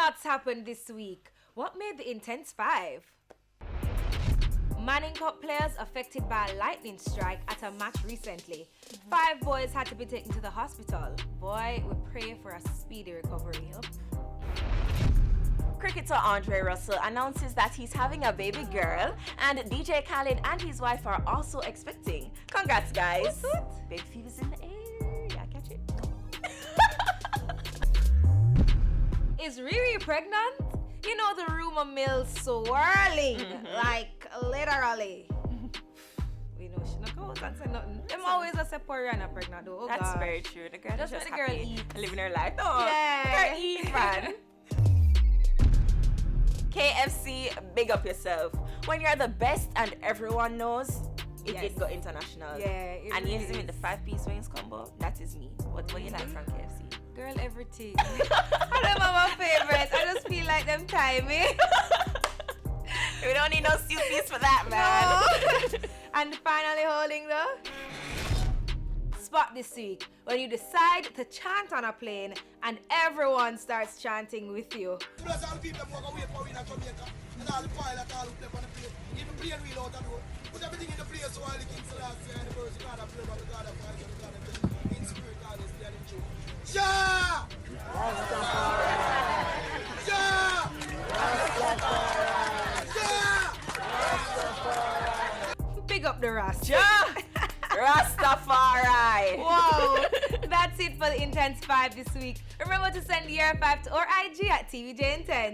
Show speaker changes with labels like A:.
A: Lots happened this week. What made the Intense 5? Manning Cup players affected by a lightning strike at a match recently. 5 boys had to be taken to the hospital. Boy, we pray for a speedy recovery.
B: Cricketer Andre Russell announces that he's having a baby girl, and DJ Khaled and his wife are also expecting. Congrats, guys. Big fever's in the air. Yeah, catch it.
A: Is Riri pregnant? You know the rumor mill's swirling, like literally. We know she not goes and say nothing. Them always a say Rihanna pregnant though. Oh,
B: That's
A: gosh.
B: very true. The girl
A: Just
B: is
A: let
B: just
A: the girl
B: happy,
A: eat.
B: living her life. Oh,
A: Yeah.
B: her eat, man. KFC, big up yourself. When you're the best and everyone knows, it did go international.
A: Yeah, it
B: and
A: really
B: he's in
A: is.
B: the 5-piece wings combo. That is me. What you like from KFC?
A: Girl, everything. I don't know my favorites. I just feel like them timing.
B: We don't need no soup piece for that, man.
A: No. And finally holding the spot this week when you decide to chant on a plane and everyone starts chanting with you.
C: Plus all the people that walk away for in Jamaica and all the pilot, all who play on the plane. Even plane wheel out and road. Put everything in the place so all the kings last year and the birds, God of flavor, the God of fire, the God of death. In spirit, God is there in truth. Ja! Ja!
A: Big up the Rasta.
B: Ja! Rastafari.
A: Wow, that's it for the Intense 5 this week. Remember to send your 5 to our IG at TVJ Intense.